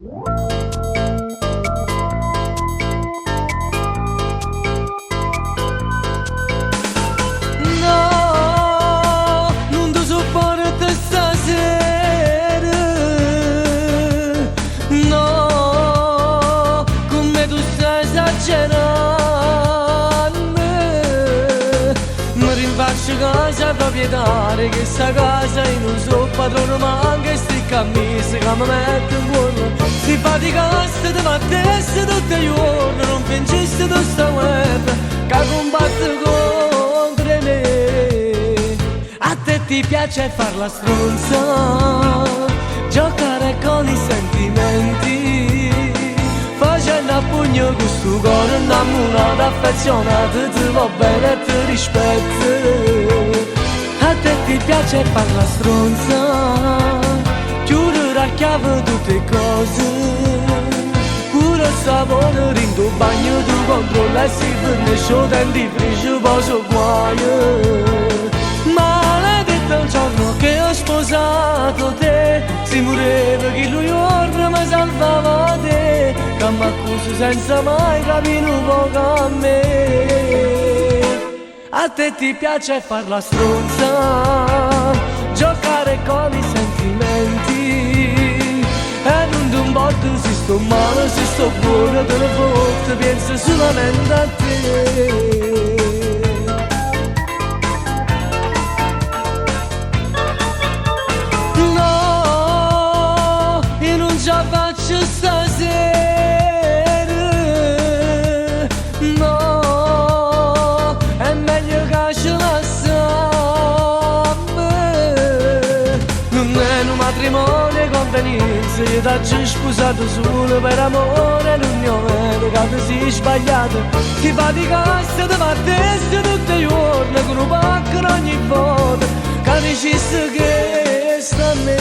No, non ti sopporto stasera. No, come tu stai esagerando. Mi rinfaccio casa proprietaria, che sta casa io non so padrone, ma anche sti cammise che mi metto in cuore. Si faticasse di battesse tutti i giorni, non vincesse da sta guerra che combatte contro me. A te ti piace far la stronza, giocare con i sentimenti, facendo a pugno con sto cuore innamorato, affezionato, ti va bene e ti rispetto. A te ti piace far la stronza, chiudere a chiave tutte le cose, pure il sapore in tuo bagno tu controlla e si fornisce il dentifricio poso guaio. Maledetto il giorno che ho sposato te, si moriva chi lui ora mi salvava te, che mi accuso senza mai capire un po' a me. A te ti piace far la stronza, giocare con i sentimenti, e non ti importa se sto male, se sto buono, te lo fotte, penso solamente a te. No, io non ce la faccio stasera. No, è meglio che ce la sappia. Non è un matrimonio convenienza, io t'ho sposato solo per amore, l'unione che ti sei sbagliato. Ti faticasse di battesse tutti i giorni, con un pacco ogni volta che dicessi che sta a me.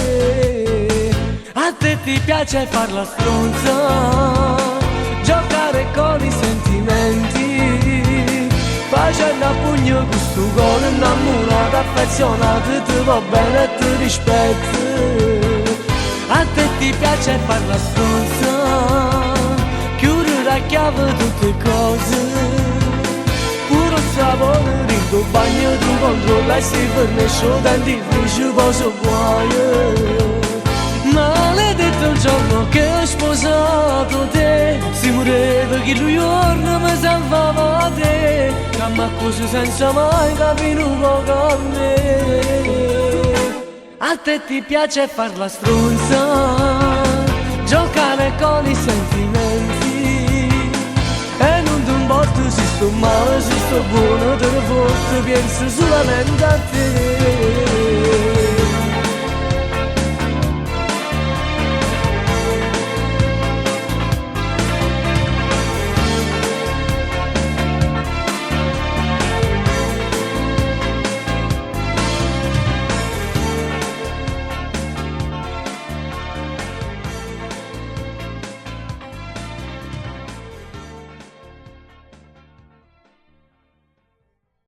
A te ti piace far la stronza, giocare con i sentimenti, facendo a pugno con sto cuore innamorato, affezionato, ti va bene e ti rispetto. A te ti piace far la stronza, chiudere a chiave tutte le cose, pure il sapore in tuo bagno tu controlla e si fornisce il dentifricio poso guaio. Maledetto il giorno che ho sposato te, si moriva chi lui ora mi salvava te, che mi accuso senza mai capire un po' a me. A te ti piace far la stronza, giocare con i sentimenti, e non ti importa se sto male, se sto buono, te lo fotte, penso solamente a te.